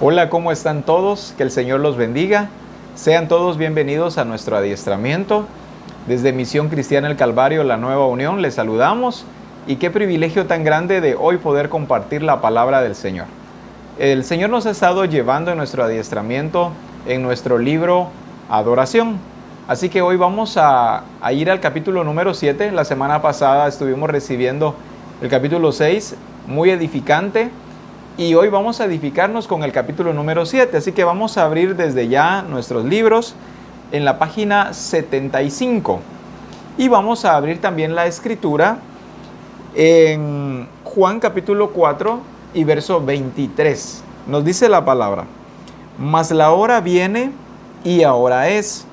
Hola, ¿cómo están todos? Que el Señor los bendiga. Sean todos bienvenidos a nuestro adiestramiento. Desde Misión Cristiana El Calvario, La Nueva Unión, les saludamos. Y qué privilegio tan grande de hoy poder compartir la palabra del Señor. El Señor nos ha estado llevando en nuestro adiestramiento en nuestro libro Adoración. Así que hoy vamos a ir al capítulo número 7. La semana pasada estuvimos recibiendo el capítulo 6, muy edificante. Y hoy vamos a edificarnos con el capítulo número 7. Así que vamos a abrir desde ya nuestros libros en la página 75. Y vamos a abrir también la escritura en Juan capítulo 4 y verso 23. Nos dice la palabra: mas la hora viene y ahora es,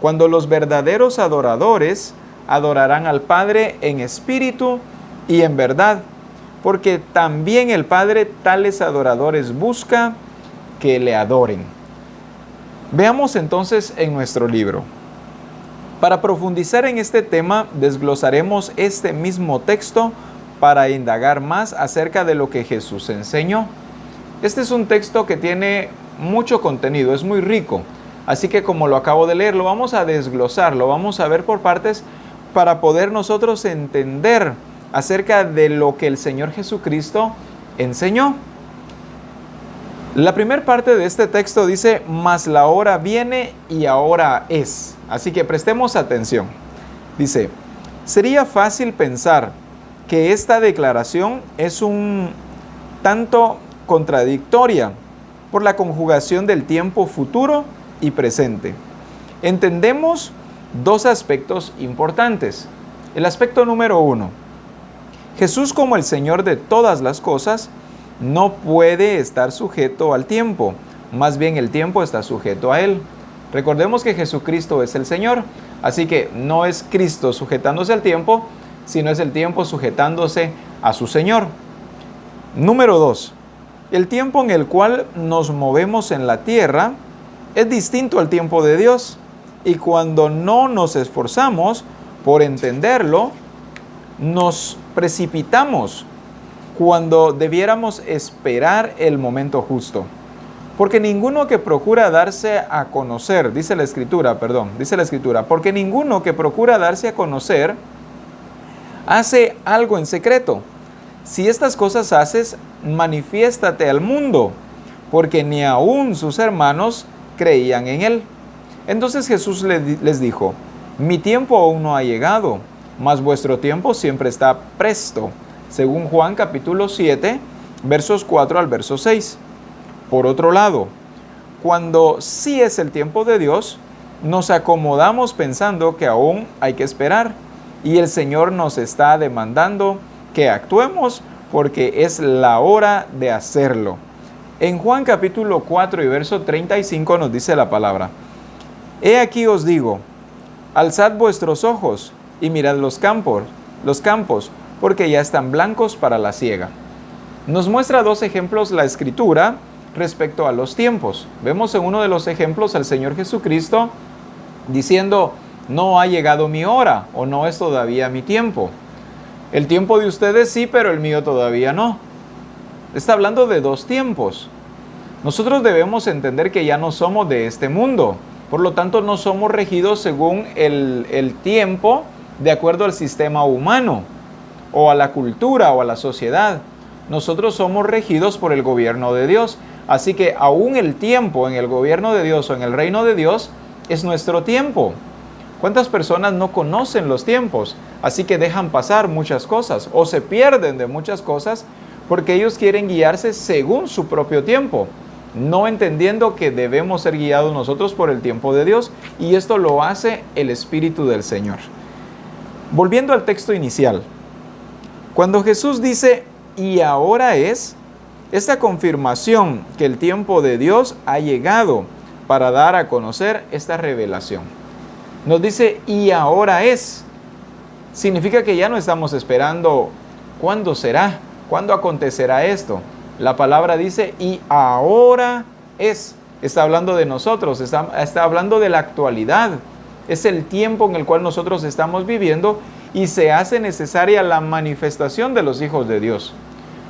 cuando los verdaderos adoradores adorarán al Padre en espíritu y en verdad, porque también el Padre tales adoradores busca que le adoren. Veamos entonces en nuestro libro. Para profundizar en este tema, desglosaremos este mismo texto para indagar más acerca de lo que Jesús enseñó. Este es un texto que tiene mucho contenido, es muy rico. Así que como lo acabo de leer, lo vamos a desglosar, lo vamos a ver por partes para poder nosotros entender acerca de lo que el Señor Jesucristo enseñó. La primera parte de este texto dice: mas la hora viene y ahora es. Así que prestemos atención. Dice: sería fácil pensar que esta declaración es un tanto contradictoria por la conjugación del tiempo futuro y presente. Entendemos dos aspectos importantes. El aspecto número 1. Jesús, como el Señor de todas las cosas, no puede estar sujeto al tiempo. Más bien el tiempo está sujeto a Él. Recordemos que Jesucristo es el Señor. Así que no es Cristo sujetándose al tiempo, sino es el tiempo sujetándose a su Señor. Número 2. El tiempo en el cual nos movemos en la tierra es distinto al tiempo de Dios. Y cuando no nos esforzamos por entenderlo, nos precipitamos cuando debiéramos esperar el momento justo. Porque ninguno que procura darse a conocer, dice la Escritura, porque ninguno que procura darse a conocer hace algo en secreto. Si estas cosas haces, manifiéstate al mundo, porque ni aun sus hermanos creían en él. Entonces Jesús les dijo: mi tiempo aún no ha llegado, mas vuestro tiempo siempre está presto, según Juan capítulo 7, versos 4 al verso 6. Por otro lado, cuando sí es el tiempo de Dios, nos acomodamos pensando que aún hay que esperar, y el Señor nos está demandando que actuemos porque es la hora de hacerlo. En Juan capítulo 4 y verso 35 nos dice la palabra: he aquí os digo, alzad vuestros ojos y mirad los campos, porque ya están blancos para la siega. Nos muestra dos ejemplos la Escritura respecto a los tiempos. Vemos en uno de los ejemplos al Señor Jesucristo diciendo: no ha llegado mi hora, o no es todavía mi tiempo. El tiempo de ustedes sí, pero el mío todavía no. Está hablando de dos tiempos. Nosotros debemos entender que ya no somos de este mundo. Por lo tanto, no somos regidos según el tiempo de acuerdo al sistema humano, o a la cultura, o a la sociedad. Nosotros somos regidos por el gobierno de Dios. Así que aún el tiempo en el gobierno de Dios o en el reino de Dios es nuestro tiempo. ¿Cuántas personas no conocen los tiempos? Así que dejan pasar muchas cosas o se pierden de muchas cosas porque ellos quieren guiarse según su propio tiempo, no entendiendo que debemos ser guiados nosotros por el tiempo de Dios, y esto lo hace el Espíritu del Señor. Volviendo al texto inicial, cuando Jesús dice: y ahora es, esta confirmación que el tiempo de Dios ha llegado para dar a conocer esta revelación. Nos dice: y ahora es. Significa que ya no estamos esperando cuándo será, cuándo acontecerá esto. La palabra dice: y ahora es. Está hablando de nosotros, está hablando de la actualidad. Es el tiempo en el cual nosotros estamos viviendo y se hace necesaria la manifestación de los hijos de Dios.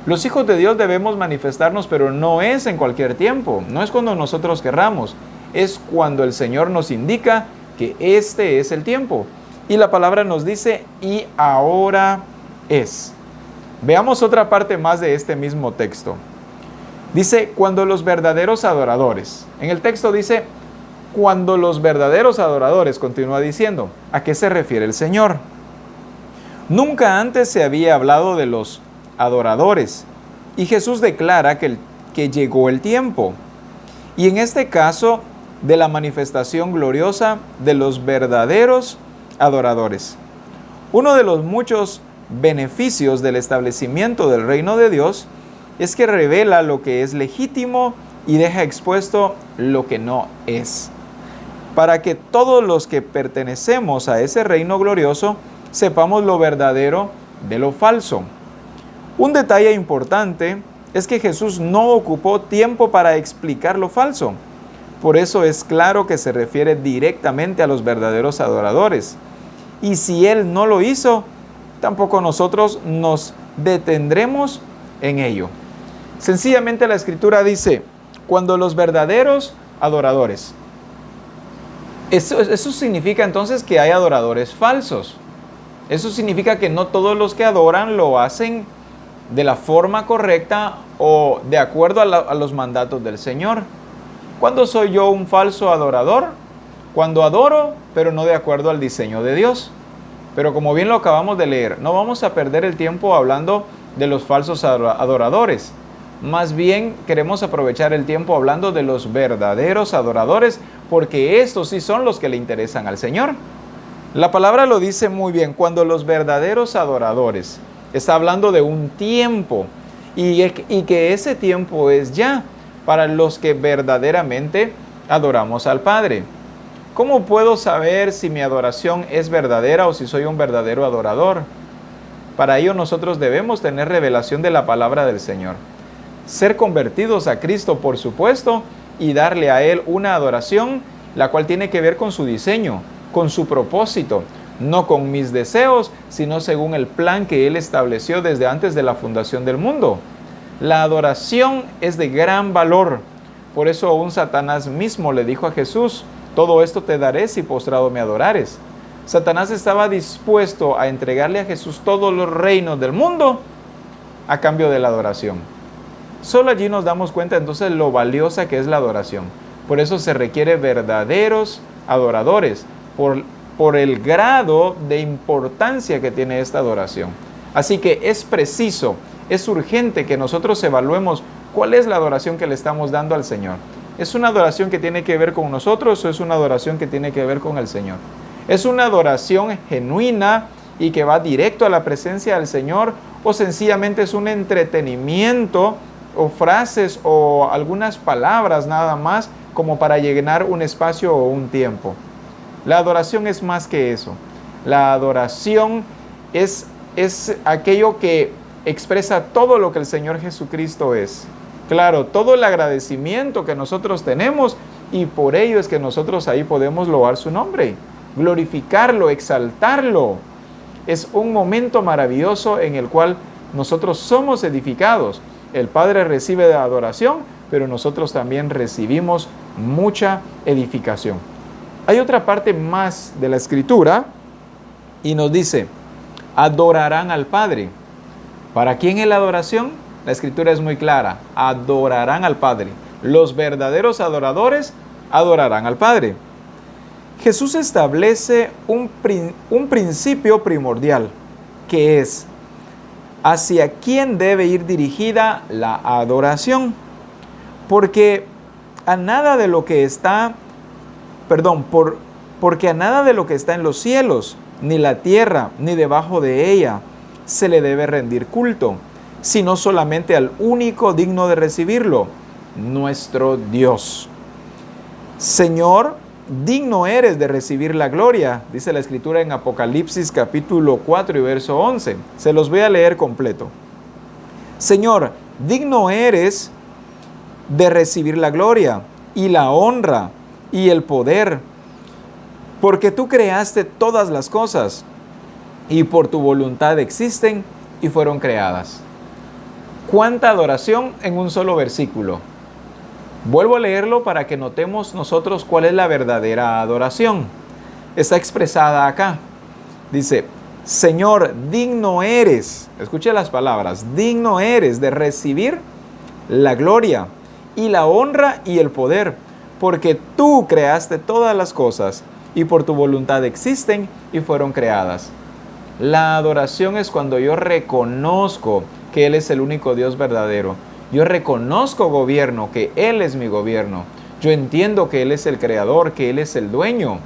Los hijos de Dios debemos manifestarnos, pero no es en cualquier tiempo, no es cuando nosotros querramos, es cuando el Señor nos indica que este es el tiempo. Y la palabra nos dice, y ahora es. Veamos otra parte más de este mismo texto. Dice, cuando los verdaderos adoradores. En el texto dice, cuando los verdaderos adoradores, continúa diciendo. ¿A qué se refiere el Señor? Nunca antes se había hablado de los adoradores. Y Jesús declara que llegó el tiempo. Y en este caso, de la manifestación gloriosa de los verdaderos adoradores. Uno de los muchos beneficios del establecimiento del reino de Dios es que revela lo que es legítimo y deja expuesto lo que no es, para que todos los que pertenecemos a ese reino glorioso sepamos lo verdadero de lo falso. Un detalle importante es que Jesús no ocupó tiempo para explicar lo falso. Por eso es claro que se refiere directamente a los verdaderos adoradores. Y si Él no lo hizo, tampoco nosotros nos detendremos en ello. Sencillamente la Escritura dice, cuando los verdaderos adoradores. Eso significa entonces que hay adoradores falsos. Eso significa que no todos los que adoran lo hacen de la forma correcta o de acuerdo a los mandatos del Señor. ¿Cuándo soy yo un falso adorador? Cuando adoro, pero no de acuerdo al diseño de Dios. Pero como bien lo acabamos de leer, no vamos a perder el tiempo hablando de los falsos adoradores. Más bien queremos aprovechar el tiempo hablando de los verdaderos adoradores, porque estos sí son los que le interesan al Señor. La palabra lo dice muy bien, cuando los verdaderos adoradores, está hablando de un tiempo, y que ese tiempo es ya para los que verdaderamente adoramos al Padre. ¿Cómo puedo saber si mi adoración es verdadera o si soy un verdadero adorador? Para ello nosotros debemos tener revelación de la palabra del Señor. Ser convertidos a Cristo, por supuesto, y darle a Él una adoración, la cual tiene que ver con su diseño, con su propósito, no con mis deseos, sino según el plan que Él estableció desde antes de la fundación del mundo. La adoración es de gran valor. Por eso aún Satanás mismo le dijo a Jesús, todo esto te daré si postrado me adorares. Satanás estaba dispuesto a entregarle a Jesús todos los reinos del mundo a cambio de la adoración. Solo allí nos damos cuenta entonces lo valiosa que es la adoración. Por eso se requiere verdaderos adoradores, por el grado de importancia que tiene esta adoración. Así que es preciso, es urgente que nosotros evaluemos cuál es la adoración que le estamos dando al Señor. ¿Es una adoración que tiene que ver con nosotros o es una adoración que tiene que ver con el Señor? ¿Es una adoración genuina y que va directo a la presencia del Señor o sencillamente es un entretenimiento o frases o algunas palabras nada más como para llenar un espacio o un tiempo? La adoración es más que eso. La adoración es aquello que expresa todo lo que el Señor Jesucristo es. Claro, todo el agradecimiento que nosotros tenemos y por ello es que nosotros ahí podemos loar su nombre, glorificarlo, exaltarlo. Es un momento maravilloso en el cual nosotros somos edificados. El Padre recibe de adoración, pero nosotros también recibimos mucha edificación. Hay otra parte más de la Escritura y nos dice, adorarán al Padre. ¿Para quién es la adoración? La Escritura es muy clara, adorarán al Padre. Los verdaderos adoradores adorarán al Padre. Jesús establece un principio primordial, que es hacia quién debe ir dirigida la adoración. Porque a nada de lo que está, porque a nada de lo que está en los cielos, ni la tierra, ni debajo de ella, se le debe rendir culto, sino solamente al único digno de recibirlo, nuestro Dios. Señor, digno eres de recibir la gloria, dice la Escritura en Apocalipsis capítulo 4 y verso 11. Se los voy a leer completo. Señor, digno eres de recibir la gloria y la honra y el poder, porque tú creaste todas las cosas y por tu voluntad existen y fueron creadas. ¿Cuánta adoración en un solo versículo? Vuelvo a leerlo para que notemos nosotros cuál es la verdadera adoración. Está expresada acá. Dice, Señor, digno eres, escuche las palabras, digno eres de recibir la gloria y la honra y el poder, porque tú creaste todas las cosas y por tu voluntad existen y fueron creadas. La adoración es cuando yo reconozco que Él es el único Dios verdadero. Yo reconozco, gobierno, que Él es mi gobierno. Yo entiendo que Él es el creador, que Él es el dueño.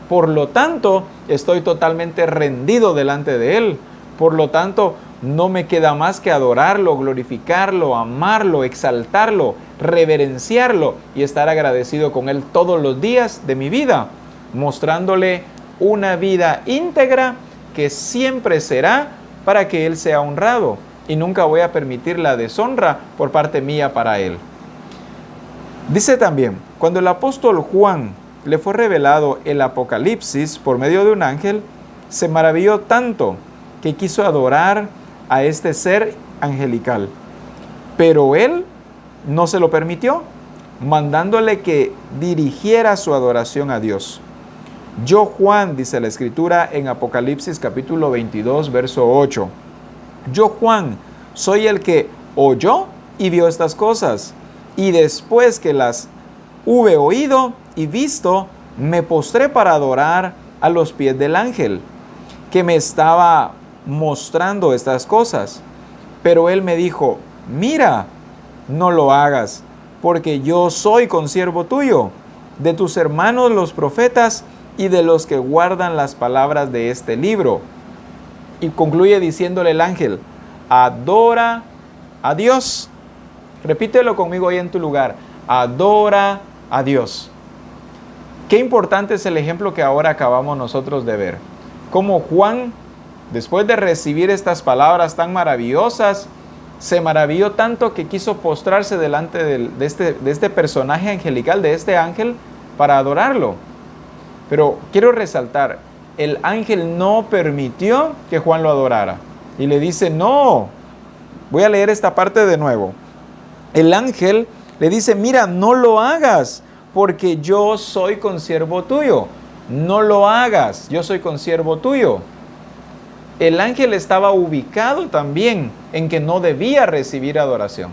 Por lo tanto, estoy totalmente rendido delante de Él. Por lo tanto, no me queda más que adorarlo, glorificarlo, amarlo, exaltarlo, reverenciarlo y estar agradecido con Él todos los días de mi vida, mostrándole una vida íntegra que siempre será para que Él sea honrado. Y nunca voy a permitir la deshonra por parte mía para Él. Dice también, cuando el apóstol Juan le fue revelado el Apocalipsis por medio de un ángel, se maravilló tanto que quiso adorar a este ser angelical. Pero él no se lo permitió, mandándole que dirigiera su adoración a Dios. Yo, Juan, dice la Escritura en Apocalipsis capítulo 22, verso 8. Yo, Juan, soy el que oyó y vio estas cosas, y después que las hube oído y visto, me postré para adorar a los pies del ángel, que me estaba mostrando estas cosas. Pero él me dijo, mira, no lo hagas, porque yo soy consiervo tuyo, de tus hermanos los profetas y de los que guardan las palabras de este libro. Y concluye diciéndole el ángel, adora a Dios. Repítelo conmigo ahí en tu lugar. Adora a Dios. Qué importante es el ejemplo que ahora acabamos nosotros de ver. Cómo Juan, después de recibir estas palabras tan maravillosas, se maravilló tanto que quiso postrarse delante de este personaje angelical, de este ángel, para adorarlo. Pero quiero resaltar, el ángel no permitió que Juan lo adorara. Y le dice, no, voy a leer esta parte de nuevo. El ángel le dice, mira, no lo hagas, porque yo soy consiervo tuyo. No lo hagas, yo soy consiervo tuyo. El ángel estaba ubicado también en que no debía recibir adoración.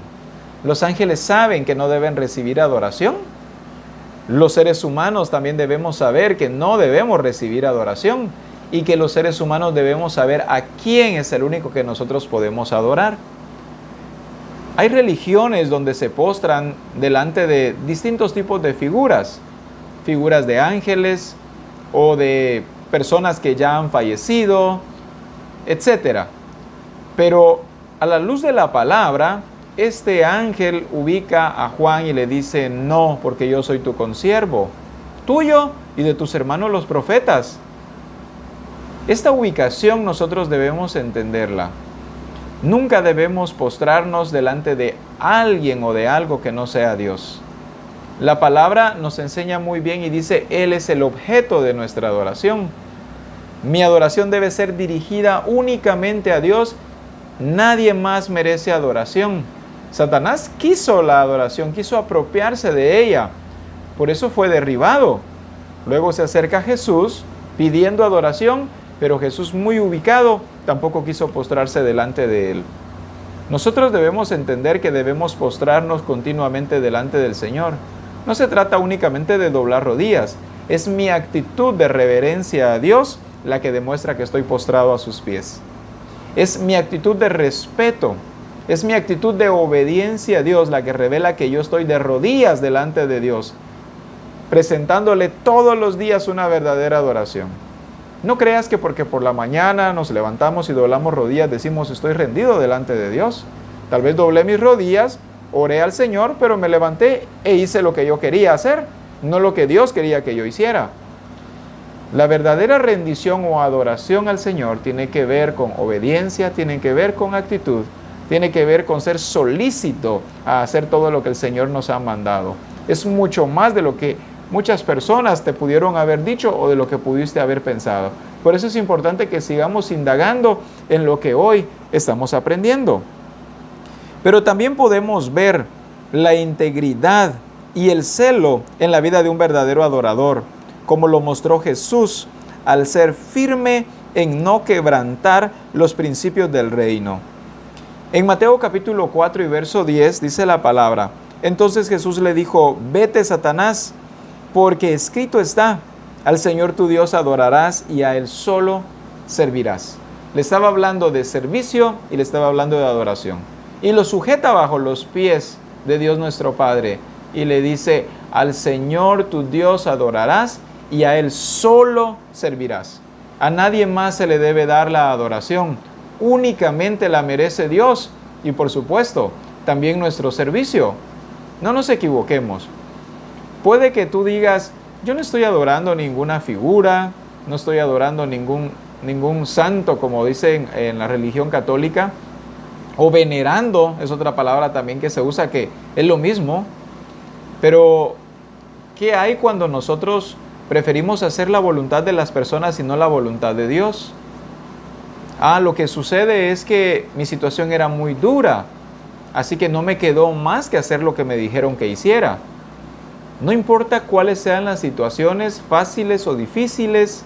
Los ángeles saben que no deben recibir adoración. Los seres humanos también debemos saber que no debemos recibir adoración y que los seres humanos debemos saber a quién es el único que nosotros podemos adorar. Hay religiones donde se postran delante de distintos tipos de figuras de ángeles o de personas que ya han fallecido, etc. Pero a la luz de la palabra, este ángel ubica a Juan y le dice, no, porque yo soy tu consiervo, tuyo y de tus hermanos los profetas. Esta ubicación nosotros debemos entenderla. Nunca debemos postrarnos delante de alguien o de algo que no sea Dios. La palabra nos enseña muy bien y dice, Él es el objeto de nuestra adoración. Mi adoración debe ser dirigida únicamente a Dios. Nadie más merece adoración. Satanás quiso la adoración, quiso apropiarse de ella. Por eso fue derribado. Luego se acerca a Jesús pidiendo adoración, pero Jesús, muy ubicado, tampoco quiso postrarse delante de él. Nosotros debemos entender que debemos postrarnos continuamente delante del Señor. No se trata únicamente de doblar rodillas. Es mi actitud de reverencia a Dios la que demuestra que estoy postrado a sus pies. Es mi actitud de respeto. Es mi actitud de obediencia a Dios la que revela que yo estoy de rodillas delante de Dios, presentándole todos los días una verdadera adoración. No creas que porque por la mañana nos levantamos y doblamos rodillas decimos estoy rendido delante de Dios. Tal vez doblé mis rodillas, oré al Señor, pero me levanté e hice lo que yo quería hacer, no lo que Dios quería que yo hiciera. La verdadera rendición o adoración al Señor tiene que ver con obediencia, tiene que ver con actitud, tiene que ver con ser solícito a hacer todo lo que el Señor nos ha mandado. Es mucho más de lo que muchas personas te pudieron haber dicho o de lo que pudiste haber pensado. Por eso es importante que sigamos indagando en lo que hoy estamos aprendiendo. Pero también podemos ver la integridad y el celo en la vida de un verdadero adorador, como lo mostró Jesús al ser firme en no quebrantar los principios del reino. En Mateo capítulo 4 y verso 10 dice la palabra: entonces Jesús le dijo: vete, Satanás, porque escrito está, al Señor tu Dios adorarás y a Él solo servirás. Le estaba hablando de servicio y le estaba hablando de adoración. Y lo sujeta bajo los pies de Dios nuestro Padre y le dice: al Señor tu Dios adorarás y a Él solo servirás. A nadie más se le debe dar la adoración, únicamente la merece Dios y por supuesto también nuestro servicio. No nos equivoquemos. Puede que tú digas: yo no estoy adorando ninguna figura, no estoy adorando ningún santo, como dicen en la religión católica, o venerando, es otra palabra también que se usa, que es lo mismo. Pero, ¿qué hay cuando nosotros preferimos hacer la voluntad de las personas y no la voluntad de Dios? Lo que sucede es que mi situación era muy dura, así que no me quedó más que hacer lo que me dijeron que hiciera. No importa cuáles sean las situaciones, fáciles o difíciles,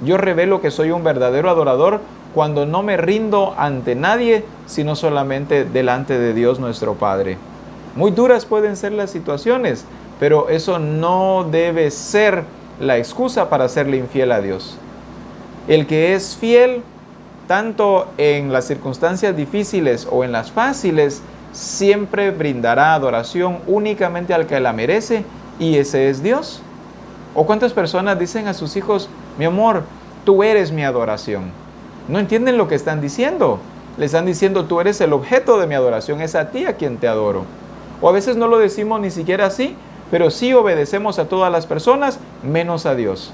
yo revelo que soy un verdadero adorador cuando no me rindo ante nadie, sino solamente delante de Dios nuestro Padre. Muy duras pueden ser las situaciones, pero eso no debe ser la excusa para serle infiel a Dios. El que es fiel, tanto en las circunstancias difíciles o en las fáciles, siempre brindará adoración únicamente al que la merece, y ese es Dios. ¿O cuántas personas dicen a sus hijos: mi amor, tú eres mi adoración? No entienden lo que están diciendo. Le están diciendo: tú eres el objeto de mi adoración, es a ti a quien te adoro. O a veces no lo decimos ni siquiera así, pero sí obedecemos a todas las personas, menos a Dios.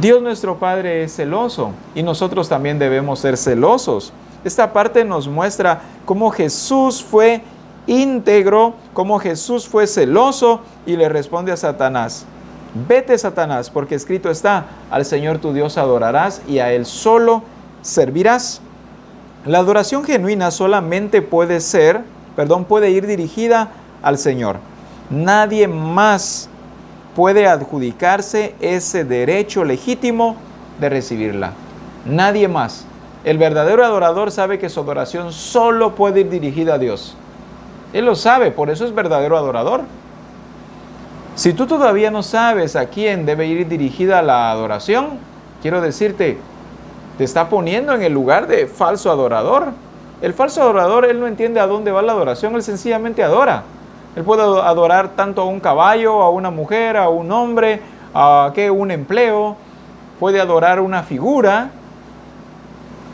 Dios nuestro Padre es celoso y nosotros también debemos ser celosos. Esta parte nos muestra cómo Jesús fue íntegro, cómo Jesús fue celoso y le responde a Satanás: vete, Satanás, porque escrito está, al Señor tu Dios adorarás y a Él solo servirás. La adoración genuina solamente puede ir dirigida al Señor. Nadie más puede adjudicarse ese derecho legítimo de recibirla. Nadie más. El verdadero adorador sabe que su adoración solo puede ir dirigida a Dios. Él lo sabe, por eso es verdadero adorador. Si tú todavía no sabes a quién debe ir dirigida la adoración, quiero decirte, te está poniendo en el lugar de falso adorador. El falso adorador, él no entiende a dónde va la adoración, él sencillamente adora. Él puede adorar tanto a un caballo, a una mujer, a un hombre, a un empleo. Puede adorar una figura.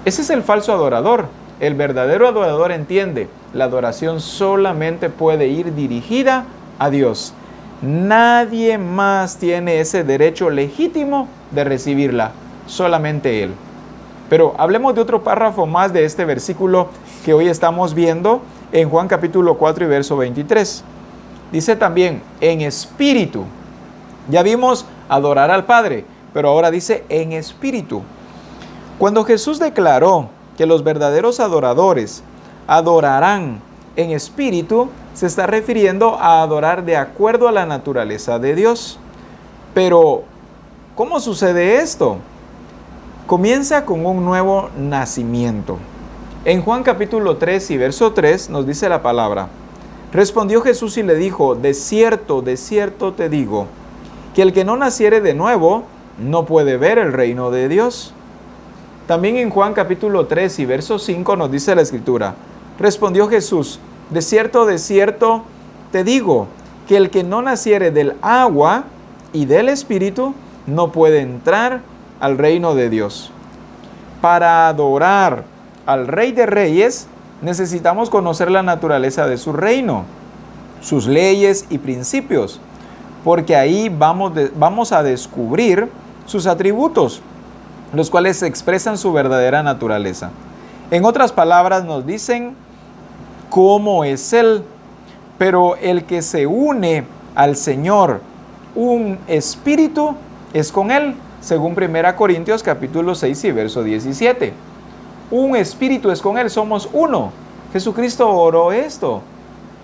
Ese es el falso adorador. El verdadero adorador entiende, la adoración solamente puede ir dirigida a Dios. Nadie más tiene ese derecho legítimo de recibirla, solamente Él. Pero hablemos de otro párrafo más de este versículo que hoy estamos viendo en Juan capítulo 4 y verso 23. Dice también, en espíritu. Ya vimos adorar al Padre, pero ahora dice en espíritu. Cuando Jesús declaró que los verdaderos adoradores adorarán en espíritu, se está refiriendo a adorar de acuerdo a la naturaleza de Dios. Pero, ¿cómo sucede esto? Comienza con un nuevo nacimiento. En Juan capítulo 3 y verso 3 nos dice la palabra: respondió Jesús y le dijo: de cierto te digo, que el que no naciere de nuevo no puede ver el reino de Dios. También en Juan capítulo 3 y verso 5 nos dice la Escritura: respondió Jesús: de cierto te digo, que el que no naciere del agua y del Espíritu no puede entrar al reino de Dios. Para adorar al Rey de Reyes, necesitamos conocer la naturaleza de su reino, sus leyes y principios, porque ahí vamos a descubrir sus atributos, los cuales expresan su verdadera naturaleza. En otras palabras, nos dicen cómo es Él, pero el que se une al Señor, un espíritu, es con Él, según 1 Corintios capítulo 6 y verso 17. Un espíritu es con Él, somos uno. Jesucristo oró esto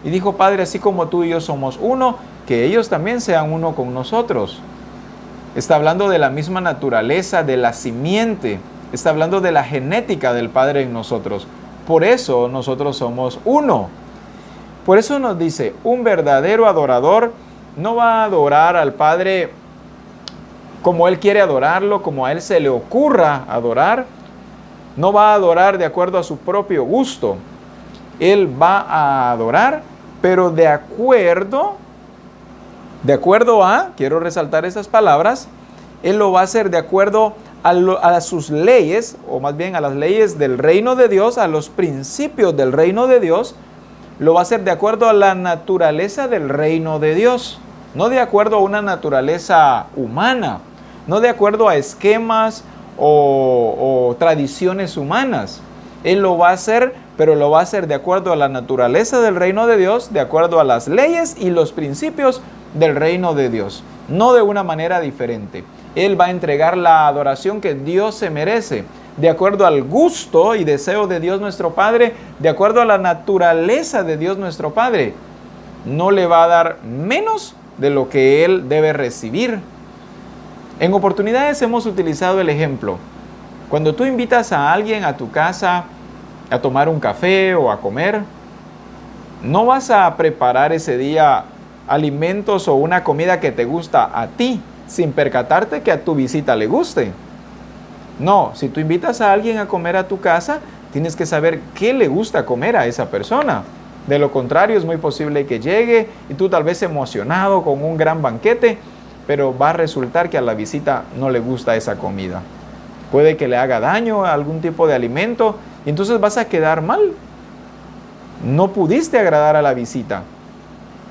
y dijo: Padre, así como tú y yo somos uno, que ellos también sean uno con nosotros. Está hablando de la misma naturaleza, de la simiente. Está hablando de la genética del Padre en nosotros. Por eso nosotros somos uno. Por eso nos dice, un verdadero adorador no va a adorar al Padre como Él quiere adorarlo, como a Él se le ocurra adorar. No va a adorar de acuerdo a su propio gusto. Él va a adorar, pero de acuerdo a, quiero resaltar esas palabras, Él lo va a hacer de acuerdo a sus leyes, o más bien a las leyes del reino de Dios, a los principios del reino de Dios. Lo va a hacer de acuerdo a la naturaleza del reino de Dios, no de acuerdo a una naturaleza humana, no de acuerdo a esquemas o tradiciones humanas. Él lo va a hacer, pero lo va a hacer de acuerdo a la naturaleza del reino de Dios, de acuerdo a las leyes y los principios del reino de Dios, no de una manera diferente. Él va a entregar la adoración que Dios se merece, de acuerdo al gusto y deseo de Dios nuestro Padre, de acuerdo a la naturaleza de Dios nuestro Padre. No le va a dar menos de lo que Él debe recibir. En oportunidades hemos utilizado el ejemplo. Cuando tú invitas a alguien a tu casa a tomar un café o a comer, no vas a preparar ese día alimentos o una comida que te gusta a ti, sin percatarte que a tu visita le guste. No, si tú invitas a alguien a comer a tu casa, tienes que saber qué le gusta comer a esa persona. De lo contrario, es muy posible que llegue y tú tal vez emocionado con un gran banquete, pero va a resultar que a la visita no le gusta esa comida. Puede que le haga daño a algún tipo de alimento y entonces vas a quedar mal. No pudiste agradar a la visita.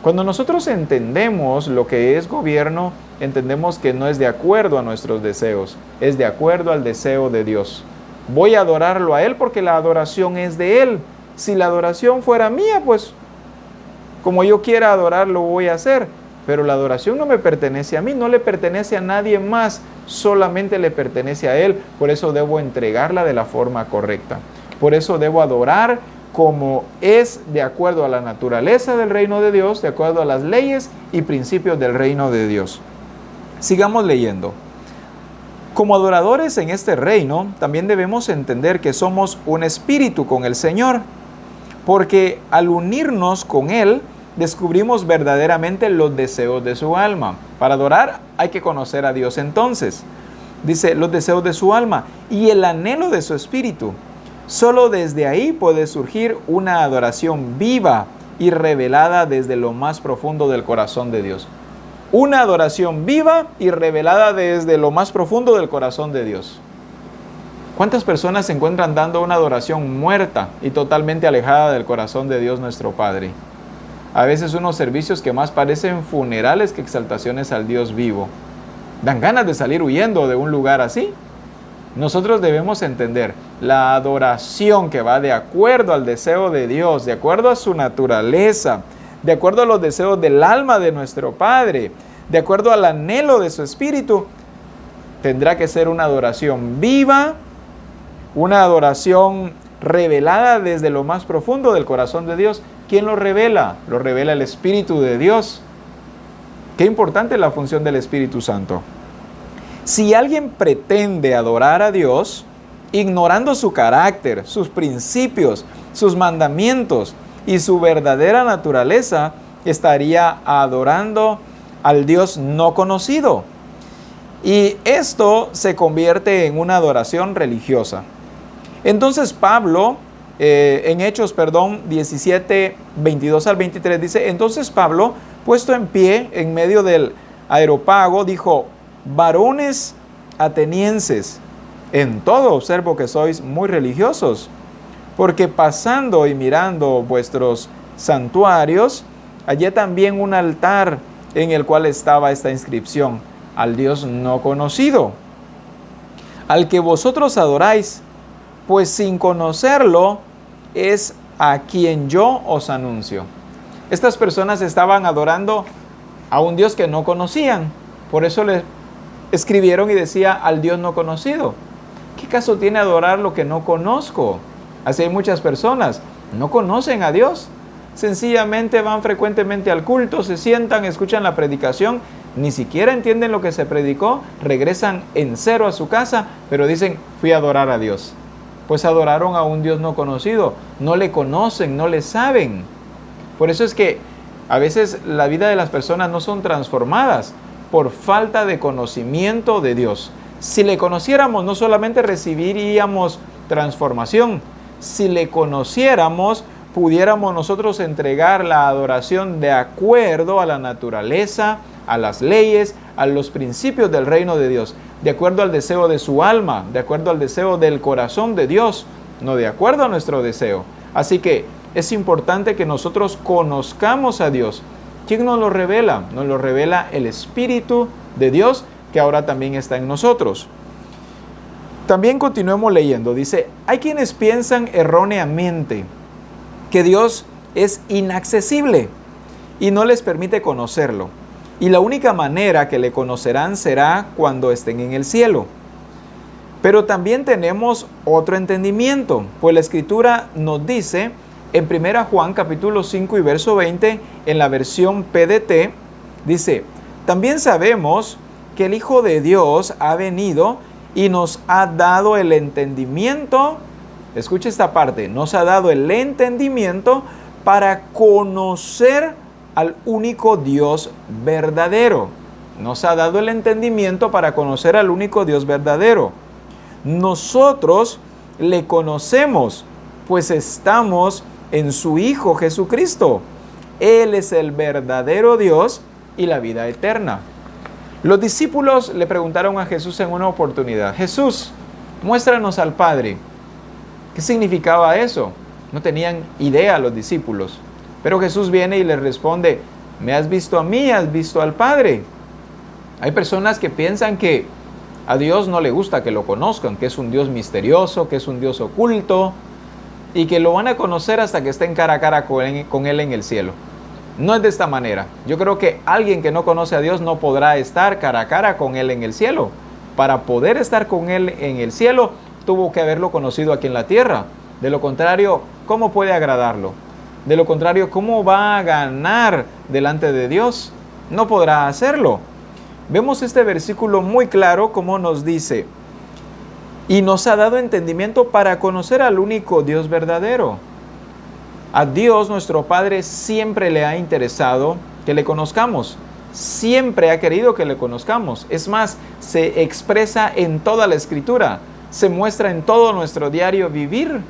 Cuando nosotros entendemos lo que es gobierno, entendemos que no es de acuerdo a nuestros deseos, es de acuerdo al deseo de Dios. Voy a adorarlo a Él porque la adoración es de Él. Si la adoración fuera mía, pues como yo quiera adorarlo voy a hacer. Pero la adoración no me pertenece a mí, no le pertenece a nadie más, solamente le pertenece a Él. Por eso debo entregarla de la forma correcta. Por eso debo adorar como es de acuerdo a la naturaleza del reino de Dios, de acuerdo a las leyes y principios del reino de Dios. Sigamos leyendo. Como adoradores en este reino, también debemos entender que somos un espíritu con el Señor, porque al unirnos con Él, descubrimos verdaderamente los deseos de su alma. Para adorar hay que conocer a Dios entonces. Dice, los deseos de su alma y el anhelo de su espíritu. Solo desde ahí puede surgir una adoración viva y revelada desde lo más profundo del corazón de Dios. Una adoración viva y revelada desde lo más profundo del corazón de Dios. ¿Cuántas personas se encuentran dando una adoración muerta y totalmente alejada del corazón de Dios nuestro Padre? A veces unos servicios que más parecen funerales que exaltaciones al Dios vivo. Dan ganas de salir huyendo de un lugar así. Nosotros debemos entender la adoración que va de acuerdo al deseo de Dios, de acuerdo a su naturaleza, de acuerdo a los deseos del alma de nuestro Padre, de acuerdo al anhelo de su espíritu. Tendrá que ser una adoración viva, una adoración revelada desde lo más profundo del corazón de Dios. ¿Quién lo revela? Lo revela el Espíritu de Dios. Qué importante es la función del Espíritu Santo. Si alguien pretende adorar a Dios, ignorando su carácter, sus principios, sus mandamientos y su verdadera naturaleza, estaría adorando al Dios no conocido. Y esto se convierte en una adoración religiosa. Entonces Pablo, en Hechos 17, 22 al 23, dice, entonces Pablo, puesto en pie en medio del Areópago, dijo, varones atenienses, en todo observo que sois muy religiosos, porque pasando y mirando vuestros santuarios, hallé también un altar en el cual estaba esta inscripción, al Dios no conocido, al que vosotros adoráis, pues sin conocerlo es a quien yo os anuncio. Estas personas estaban adorando a un Dios que no conocían, por eso les escribieron y decía al Dios no conocido. ¿Qué caso tiene adorar lo que no conozco? Así hay muchas personas. No conocen a Dios. Sencillamente van frecuentemente al culto, se sientan, escuchan la predicación, ni siquiera entienden lo que se predicó, regresan en cero a su casa, pero dicen, fui a adorar a Dios. Pues adoraron a un Dios no conocido, no le conocen, no le saben. Por eso es que a veces la vida de las personas no son transformadas por falta de conocimiento de Dios. Si le conociéramos, no solamente recibiríamos transformación, si le conociéramos, pudiéramos nosotros entregar la adoración de acuerdo a la naturaleza, a las leyes, a los principios del reino de Dios, de acuerdo al deseo de su alma, de acuerdo al deseo del corazón de Dios, no de acuerdo a nuestro deseo. Así que es importante que nosotros conozcamos a Dios. ¿Quién nos lo revela? Nos lo revela el Espíritu de Dios, que ahora también está en nosotros. También continuemos leyendo. Dice, hay quienes piensan erróneamente que Dios es inaccesible y no les permite conocerlo. Y la única manera que le conocerán será cuando estén en el cielo. Pero también tenemos otro entendimiento, pues la Escritura nos dice en 1 Juan capítulo 5 y verso 20, en la versión PDT, dice, también sabemos que el Hijo de Dios ha venido y nos ha dado el entendimiento. Escucha esta parte, nos ha dado el entendimiento para conocer al único Dios verdadero. Nos ha dado el entendimiento para conocer al único Dios verdadero. Nosotros le conocemos, pues estamos en su Hijo Jesucristo. Él es el verdadero Dios y la vida eterna. Los discípulos le preguntaron a Jesús en una oportunidad, Jesús, muéstranos al Padre. ¿Qué significaba eso? No tenían idea los discípulos. Pero Jesús viene y les responde, me has visto a mí, has visto al Padre. Hay personas que piensan que a Dios no le gusta que lo conozcan, que es un Dios misterioso, que es un Dios oculto, y que lo van a conocer hasta que estén cara a cara con Él en el cielo. No es de esta manera. Yo creo que alguien que no conoce a Dios no podrá estar cara a cara con Él en el cielo. Para poder estar con Él en el cielo, tuvo que haberlo conocido aquí en la tierra. De lo contrario, ¿cómo puede agradarlo? De lo contrario, ¿cómo va a ganar delante de Dios? No podrá hacerlo. Vemos este versículo muy claro como nos dice, y nos ha dado entendimiento para conocer al único Dios verdadero. A Dios, nuestro Padre, siempre le ha interesado que le conozcamos. Siempre ha querido que le conozcamos. Es más, se expresa en toda la Escritura. Se muestra en todo nuestro diario vivir.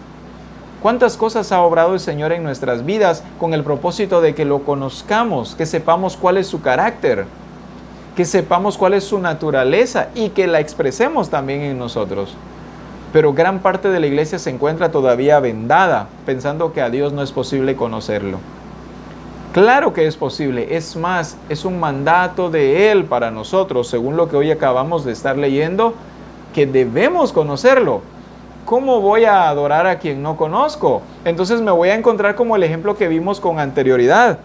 ¿Cuántas cosas ha obrado el Señor en nuestras vidas con el propósito de que lo conozcamos, que sepamos cuál es su carácter, que sepamos cuál es su naturaleza y que la expresemos también en nosotros? Pero gran parte de la iglesia se encuentra todavía vendada, pensando que a Dios no es posible conocerlo. Claro que es posible, es más, es un mandato de Él para nosotros, según lo que hoy acabamos de estar leyendo, que debemos conocerlo. ¿Cómo voy a adorar a quien no conozco? Entonces me voy a encontrar como el ejemplo que vimos con anterioridad.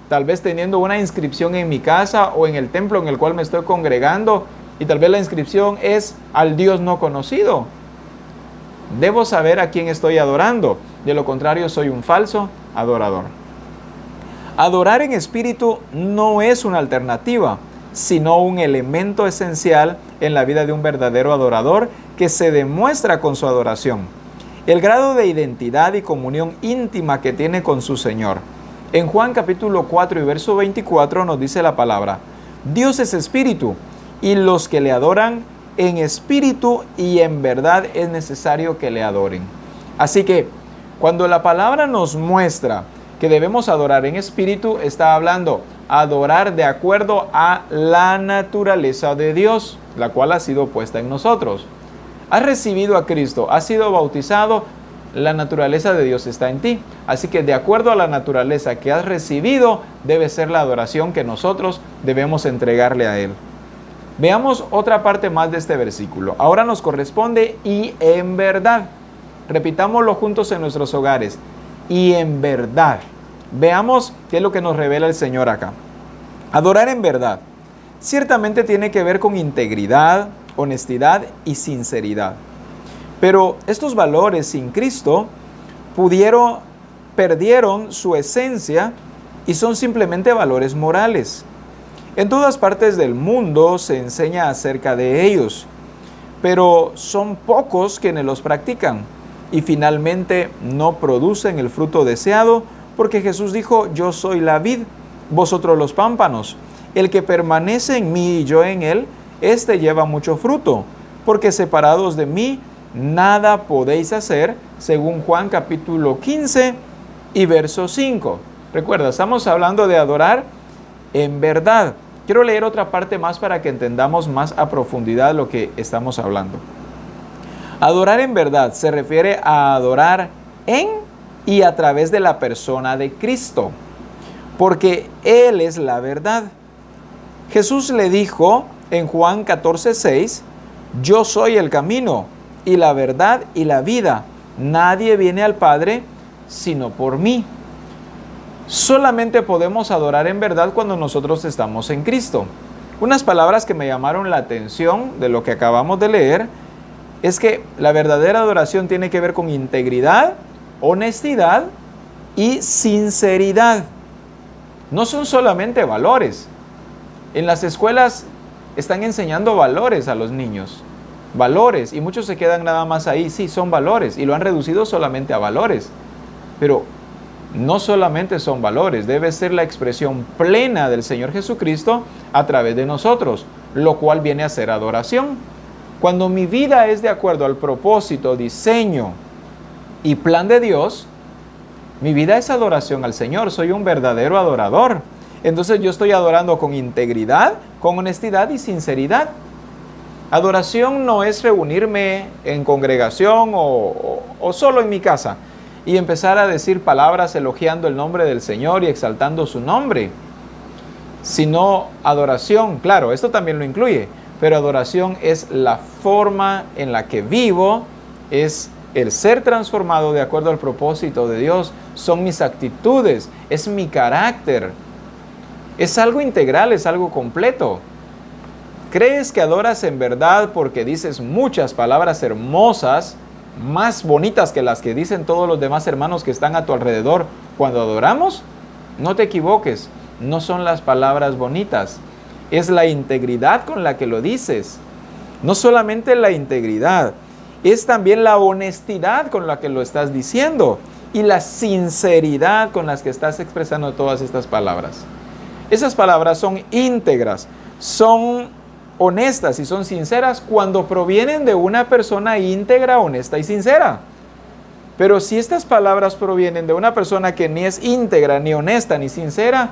Tal vez teniendo una inscripción en mi casa o en el templo en el cual me estoy congregando, y tal vez la inscripción es al Dios no conocido. Debo saber a quién estoy adorando, de lo contrario soy un falso adorador. Adorar en espíritu no es una alternativa, sino un elemento esencial en la vida de un verdadero adorador que se demuestra con su adoración. El grado de identidad y comunión íntima que tiene con su Señor. En Juan capítulo 4 y verso 24 nos dice la palabra, Dios es espíritu y los que le adoran en espíritu y en verdad es necesario que le adoren. Así que cuando la palabra nos muestra que debemos adorar en espíritu, está hablando adorar de acuerdo a la naturaleza de Dios, la cual ha sido puesta en nosotros. Has recibido a Cristo, has sido bautizado, la naturaleza de Dios está en ti. Así que de acuerdo a la naturaleza que has recibido, debe ser la adoración que nosotros debemos entregarle a Él. Veamos otra parte más de este versículo. Ahora nos corresponde y en verdad. Repitámoslo juntos en nuestros hogares. Y en verdad. Veamos qué es lo que nos revela el Señor acá. Adorar en verdad. Ciertamente tiene que ver con integridad, honestidad y sinceridad. Pero estos valores sin Cristo pudieron perdieron su esencia y son simplemente valores morales. En todas partes del mundo se enseña acerca de ellos, pero son pocos quienes los practican y finalmente no producen el fruto deseado, porque Jesús dijo: yo soy la vid, vosotros los pámpanos. El que permanece en mí y yo en él, éste lleva mucho fruto, porque separados de mí nada podéis hacer, según Juan capítulo 15 y verso 5. Recuerda, estamos hablando de adorar en verdad. Quiero leer otra parte más para que entendamos más a profundidad lo que estamos hablando. Adorar en verdad se refiere a adorar en y a través de la persona de Cristo, porque Él es la verdad. Jesús le dijo en Juan 14:6, yo soy el camino y la verdad y la vida. Nadie viene al Padre sino por mí. Solamente podemos adorar en verdad cuando nosotros estamos en Cristo. Unas palabras que me llamaron la atención de lo que acabamos de leer es que la verdadera adoración tiene que ver con integridad, honestidad y sinceridad. No son solamente valores. En las escuelas están enseñando valores a los niños. Valores, y muchos se quedan nada más ahí. Sí, son valores, y lo han reducido solamente a valores. Pero no solamente son valores, debe ser la expresión plena del Señor Jesucristo a través de nosotros, lo cual viene a ser adoración. Cuando mi vida es de acuerdo al propósito, diseño y plan de Dios, mi vida es adoración al Señor, soy un verdadero adorador. Entonces yo estoy adorando con integridad, con honestidad y sinceridad. Adoración no es reunirme en congregación o solo en mi casa y empezar a decir palabras elogiando el nombre del Señor y exaltando su nombre. Sino adoración, claro, esto también lo incluye, pero adoración es la forma en la que vivo, es el ser transformado de acuerdo al propósito de Dios, son mis actitudes, es mi carácter. Es algo integral, es algo completo. ¿Crees que adoras en verdad porque dices muchas palabras hermosas, más bonitas que las que dicen todos los demás hermanos que están a tu alrededor cuando adoramos? No te equivoques, no son las palabras bonitas, es la integridad con la que lo dices. No solamente la integridad, es también la honestidad con la que lo estás diciendo y la sinceridad con las que estás expresando todas estas palabras. Esas palabras son íntegras, son honestas y son sinceras cuando provienen de una persona íntegra, honesta y sincera. Pero si estas palabras provienen de una persona que ni es íntegra, ni honesta, ni sincera,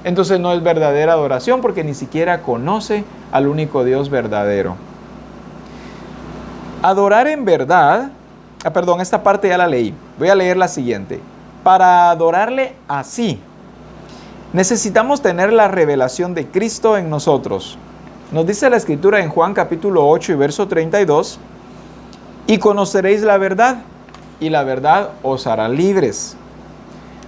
entonces no es verdadera adoración porque ni siquiera conoce al único Dios verdadero. Adorar en verdad, esta parte ya la leí, voy a leer la siguiente. Para adorarle así, necesitamos tener la revelación de Cristo en nosotros. Nos dice la Escritura en Juan capítulo 8 y verso 32, y conoceréis la verdad, y la verdad os hará libres.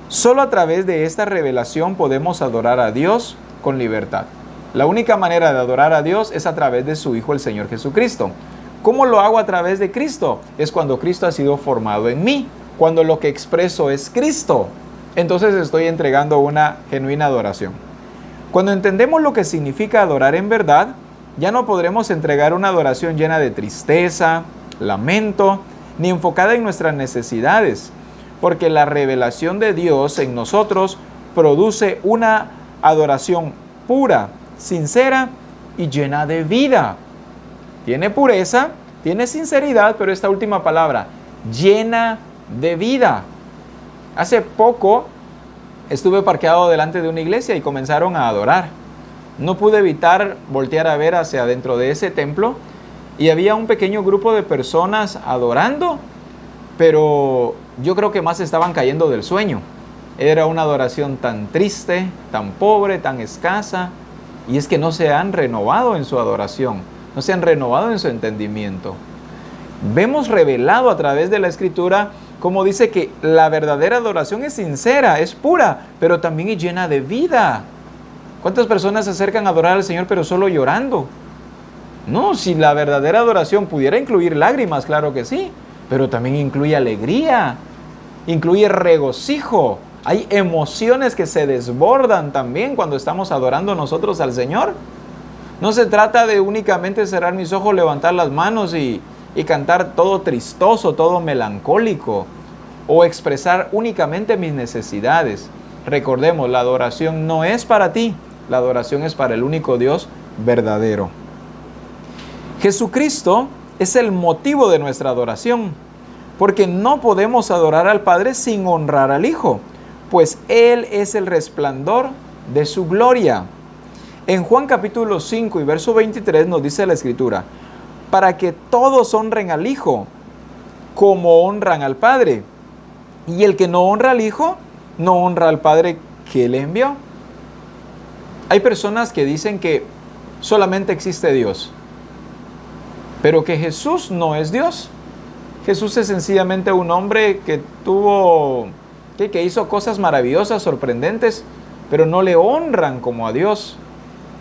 Solo a través de esta revelación podemos adorar a Dios con libertad. La única manera de adorar a Dios es a través de su Hijo, el Señor Jesucristo. ¿Cómo lo hago a través de Cristo? Es cuando Cristo ha sido formado en mí, cuando lo que expreso es Cristo. Entonces estoy entregando una genuina adoración. Cuando entendemos lo que significa adorar en verdad, ya no podremos entregar una adoración llena de tristeza, lamento, ni enfocada en nuestras necesidades, porque la revelación de Dios en nosotros produce una adoración pura, sincera y llena de vida. Tiene pureza, tiene sinceridad, pero esta última palabra, llena de vida. Hace poco estuve parqueado delante de una iglesia y comenzaron a adorar. No pude evitar voltear a ver hacia adentro de ese templo y había un pequeño grupo de personas adorando, pero yo creo que más estaban cayendo del sueño. Era una adoración tan triste, tan pobre, tan escasa, y es que no se han renovado en su adoración, no se han renovado en su entendimiento. Vemos revelado a través de la Escritura como dice que la verdadera adoración es sincera, es pura, pero también es llena de vida. ¿Cuántas personas se acercan a adorar al Señor pero solo llorando? No, si la verdadera adoración pudiera incluir lágrimas, claro que sí, pero también incluye alegría, incluye regocijo. Hay emociones que se desbordan también cuando estamos adorando nosotros al Señor. No se trata de únicamente cerrar mis ojos, levantar las manos y cantar todo tristoso, todo melancólico, o expresar únicamente mis necesidades. Recordemos, la adoración no es para ti, la adoración es para el único Dios verdadero. Jesucristo es el motivo de nuestra adoración, porque no podemos adorar al Padre sin honrar al Hijo, pues Él es el resplandor de su gloria. En Juan capítulo 5 y verso 23 nos dice la Escritura, para que todos honren al Hijo como honran al Padre. Y el que no honra al Hijo, no honra al Padre que le envió. Hay personas que dicen que solamente existe Dios, pero que Jesús no es Dios. Jesús es sencillamente un hombre que que hizo cosas maravillosas, sorprendentes, pero no le honran como a Dios.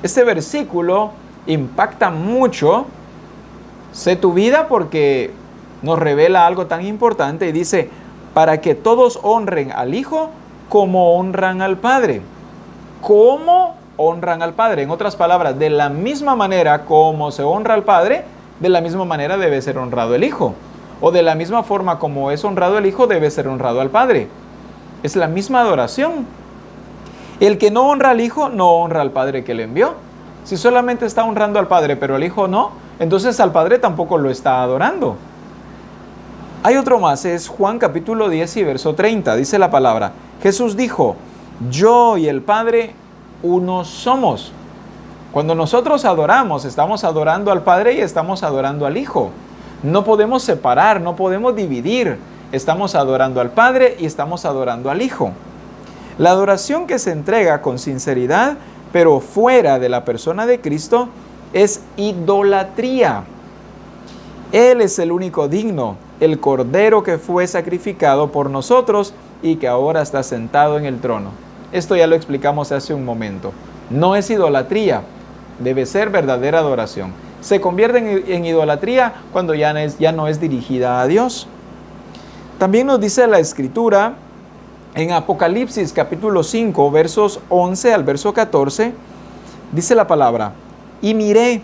Este versículo impacta mucho. Sé tu vida porque nos revela algo tan importante y dice, para que todos honren al Hijo como honran al Padre. ¿Cómo honran al Padre? En otras palabras, de la misma manera como se honra al Padre, de la misma manera debe ser honrado el Hijo. O de la misma forma como es honrado el Hijo, debe ser honrado al Padre. Es la misma adoración. El que no honra al Hijo, no honra al Padre que le envió. Si solamente está honrando al Padre, pero al Hijo no, entonces al Padre tampoco lo está adorando. Hay otro más, es Juan capítulo 10 y verso 30. Dice la palabra, Jesús dijo, yo y el Padre uno somos. Cuando nosotros adoramos, estamos adorando al Padre y estamos adorando al Hijo. No podemos separar, no podemos dividir. Estamos adorando al Padre y estamos adorando al Hijo. La adoración que se entrega con sinceridad, pero fuera de la persona de Cristo, es idolatría. Él es el único digno, el Cordero que fue sacrificado por nosotros y que ahora está sentado en el trono. Esto ya lo explicamos hace un momento. No es idolatría, debe ser verdadera adoración. Se convierte en idolatría cuando ya no es dirigida a Dios. También nos dice la Escritura en Apocalipsis capítulo 5, versos 11 al verso 14, dice la palabra, y miré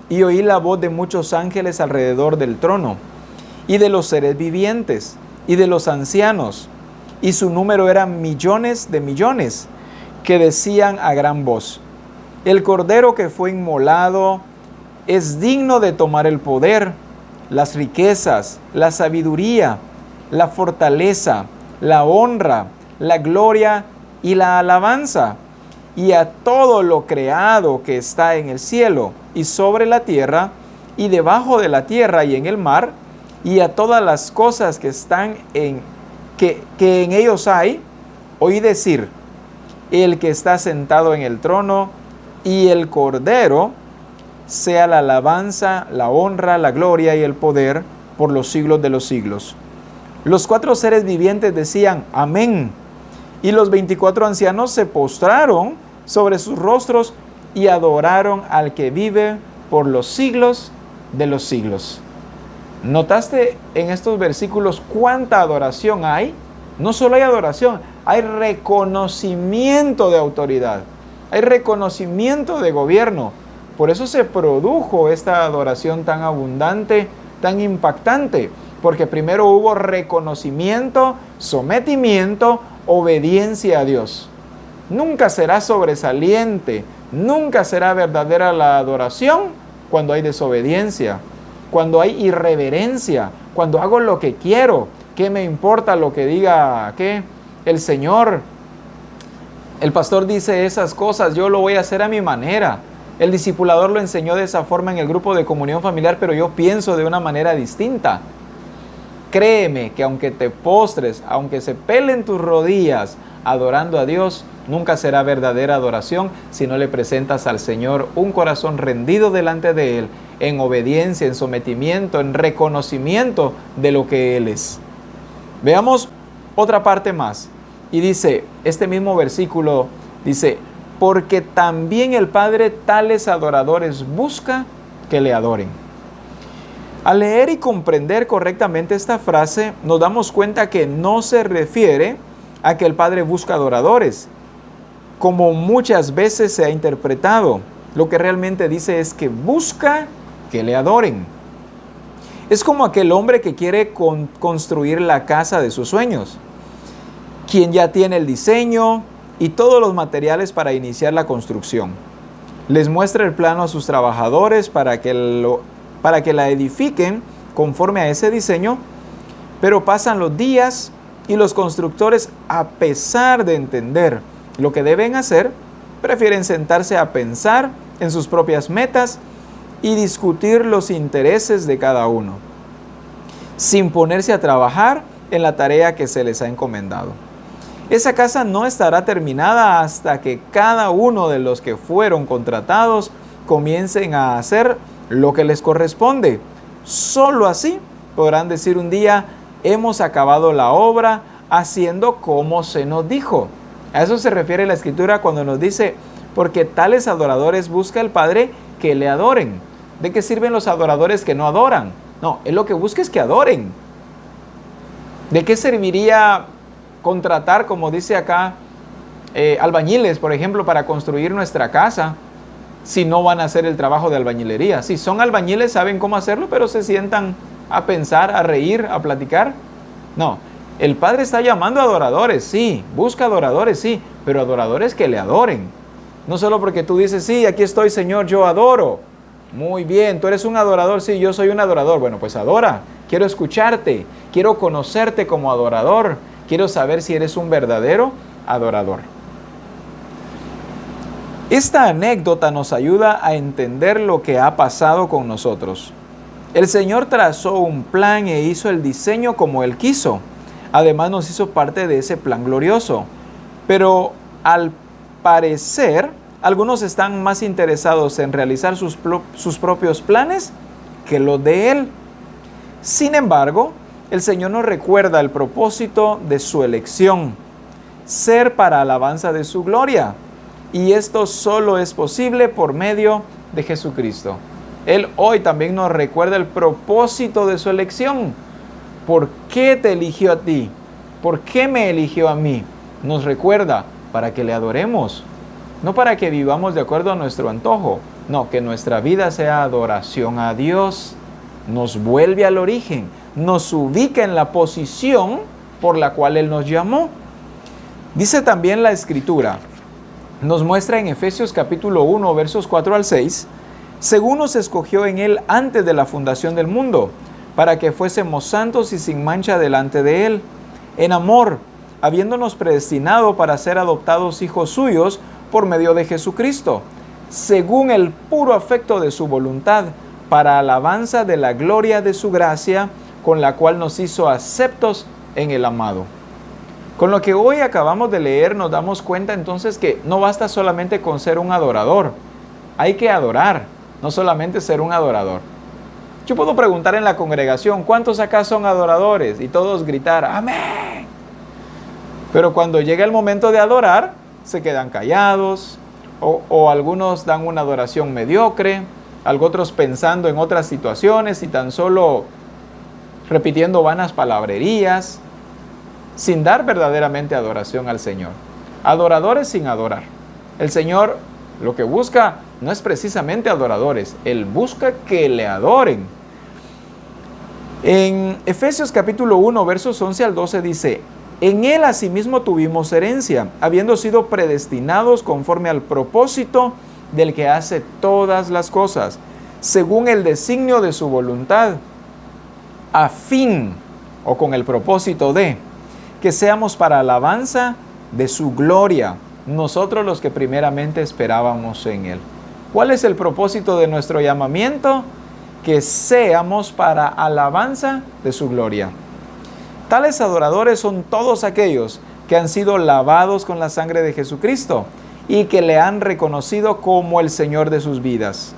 y oí la voz de muchos ángeles alrededor del trono, y de los seres vivientes, y de los ancianos, y su número era millones de millones, que decían a gran voz, el Cordero que fue inmolado es digno de tomar el poder, las riquezas, la sabiduría, la fortaleza, la honra, la gloria y la alabanza, y a todo lo creado que está en el cielo y sobre la tierra, y debajo de la tierra y en el mar, y a todas las cosas que están que en ellos hay, oí decir, el que está sentado en el trono y el Cordero, sea la alabanza, la honra, la gloria y el poder por los siglos de los siglos. Los 4 seres vivientes decían, amén. Y los 24 ancianos se postraron sobre sus rostros y adoraron al que vive por los siglos de los siglos. ¿Notaste en estos versículos cuánta adoración hay? No solo hay adoración, hay reconocimiento de autoridad, hay reconocimiento de gobierno. Por eso se produjo esta adoración tan abundante, tan impactante, porque primero hubo reconocimiento, sometimiento, obediencia a Dios. Nunca será sobresaliente, nunca será verdadera la adoración cuando hay desobediencia, cuando hay irreverencia, cuando hago lo que quiero. ¿Qué me importa lo que diga el Señor? El pastor dice esas cosas, yo lo voy a hacer a mi manera. El discipulador lo enseñó de esa forma en el grupo de comunión familiar, pero yo pienso de una manera distinta. Créeme que aunque te postres, aunque se pelen tus rodillas adorando a Dios, nunca será verdadera adoración si no le presentas al Señor un corazón rendido delante de Él, en obediencia, en sometimiento, en reconocimiento de lo que Él es. Veamos otra parte más. Y dice, este mismo versículo dice, porque también el Padre tales adoradores busca que le adoren. Al leer y comprender correctamente esta frase, nos damos cuenta que no se refiere a que el Padre busca adoradores, como muchas veces se ha interpretado. Lo que realmente dice es que busca que le adoren. Es como aquel hombre que quiere construir la casa de sus sueños, quien ya tiene el diseño y todos los materiales para iniciar la construcción. Les muestra el plano a sus trabajadores para que la edifiquen conforme a ese diseño, pero pasan los días y los constructores, a pesar de entender lo que deben hacer, prefieren sentarse a pensar en sus propias metas y discutir los intereses de cada uno, sin ponerse a trabajar en la tarea que se les ha encomendado. Esa casa no estará terminada hasta que cada uno de los que fueron contratados comiencen a hacer lo que les corresponde. Solo así podrán decir un día: hemos acabado la obra haciendo como se nos dijo. A eso se refiere la Escritura cuando nos dice: porque tales adoradores busca el Padre que le adoren. ¿De qué sirven los adoradores que no adoran? No, Él lo que busca es que adoren. ¿De qué serviría contratar, como dice acá, albañiles, por ejemplo, para construir nuestra casa, si no van a hacer el trabajo de albañilería? Si son albañiles, saben cómo hacerlo, pero se sientan a pensar, a reír, a platicar. No, el Padre está llamando a adoradores, sí, busca adoradores, sí, pero adoradores que le adoren. No solo porque tú dices: sí, aquí estoy, Señor, yo adoro. Muy bien, tú eres un adorador, sí, yo soy un adorador. Bueno, pues adora. Quiero escucharte, quiero conocerte como adorador, quiero saber si eres un verdadero adorador. Esta anécdota nos ayuda a entender lo que ha pasado con nosotros. El Señor trazó un plan e hizo el diseño como Él quiso. Además nos hizo parte de ese plan glorioso. Pero al parecer, algunos están más interesados en realizar sus propios planes que los de Él. Sin embargo, el Señor nos recuerda el propósito de su elección: ser para alabanza de su gloria. Y esto solo es posible por medio de Jesucristo. Él hoy también nos recuerda el propósito de su elección. ¿Por qué te eligió a ti? ¿Por qué me eligió a mí? Nos recuerda para que le adoremos, no para que vivamos de acuerdo a nuestro antojo. No, que nuestra vida sea adoración a Dios. Nos vuelve al origen, nos ubica en la posición por la cual Él nos llamó. Dice también la Escritura, nos muestra en Efesios capítulo 1, versos 4 al 6, según nos escogió en Él antes de la fundación del mundo, para que fuésemos santos y sin mancha delante de Él, en amor, habiéndonos predestinado para ser adoptados hijos suyos por medio de Jesucristo, según el puro afecto de su voluntad, para alabanza de la gloria de su gracia, con la cual nos hizo aceptos en el amado. Con lo que hoy acabamos de leer, nos damos cuenta entonces que no basta solamente con ser un adorador. Hay que adorar, no solamente ser un adorador. Yo puedo preguntar en la congregación: ¿cuántos acá son adoradores? Y todos gritar: ¡amén! Pero cuando llega el momento de adorar, se quedan callados, o algunos dan una adoración mediocre, otros pensando en otras situaciones y tan solo repitiendo vanas palabrerías, sin dar verdaderamente adoración al Señor. Adoradores sin adorar. El Señor lo que busca no es precisamente adoradores, Él busca que le adoren. En Efesios capítulo 1, versos 11 al 12 dice: en Él asimismo tuvimos herencia, habiendo sido predestinados conforme al propósito del que hace todas las cosas, según el designio de su voluntad, a fin, o con el propósito de, que seamos para alabanza de su gloria, nosotros los que primeramente esperábamos en Él. ¿Cuál es el propósito de nuestro llamamiento? Que seamos para alabanza de su gloria. Tales adoradores son todos aquellos que han sido lavados con la sangre de Jesucristo y que le han reconocido como el Señor de sus vidas.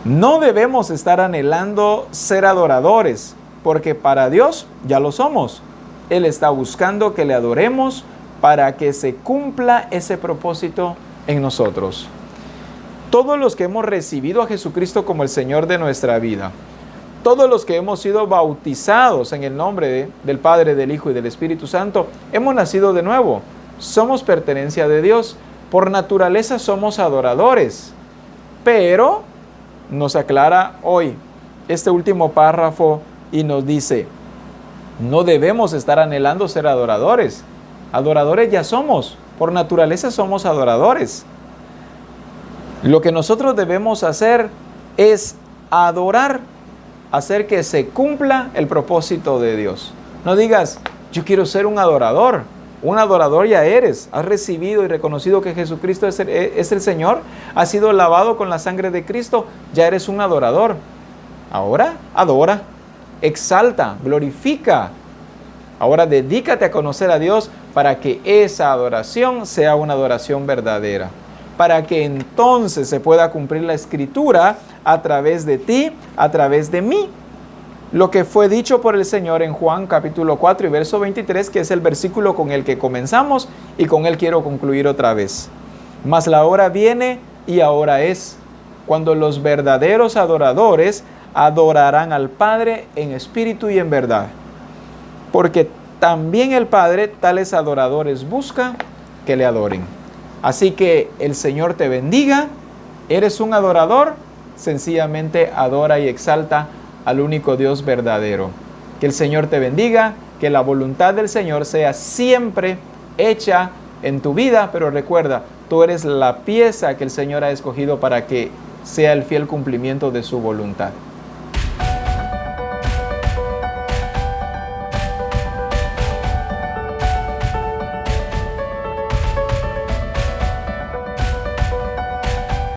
No debemos estar anhelando ser adoradores, porque para Dios ya lo somos. Él está buscando que le adoremos para que se cumpla ese propósito en nosotros. Todos los que hemos recibido a Jesucristo como el Señor de nuestra vida, todos los que hemos sido bautizados en el nombre del Padre, del Hijo y del Espíritu Santo, hemos nacido de nuevo. Somos pertenencia de Dios. Por naturaleza somos adoradores. Pero nos aclara hoy este último párrafo y nos dice, no debemos estar anhelando ser adoradores. Adoradores ya somos. Por naturaleza somos adoradores. Lo que nosotros debemos hacer es adorar, hacer que se cumpla el propósito de Dios. No digas, yo quiero ser un adorador. Un adorador ya eres. Has recibido y reconocido que Jesucristo es el Señor. Has sido lavado con la sangre de Cristo. Ya eres un adorador. Ahora adora, exalta, glorifica. Ahora dedícate a conocer a Dios para que esa adoración sea una adoración verdadera. Para que entonces se pueda cumplir la Escritura a través de ti, a través de mí. Lo que fue dicho por el Señor en Juan capítulo 4 y verso 23, que es el versículo con el que comenzamos y con él quiero concluir otra vez. Mas la hora viene y ahora es, cuando los verdaderos adoradores adorarán al Padre en espíritu y en verdad. Porque también el Padre tales adoradores busca que le adoren. Así que el Señor te bendiga. ¿Eres un adorador? Sencillamente adora y exalta al único Dios verdadero. Que el Señor te bendiga, que la voluntad del Señor sea siempre hecha en tu vida, pero recuerda, tú eres la pieza que el Señor ha escogido para que sea el fiel cumplimiento de su voluntad.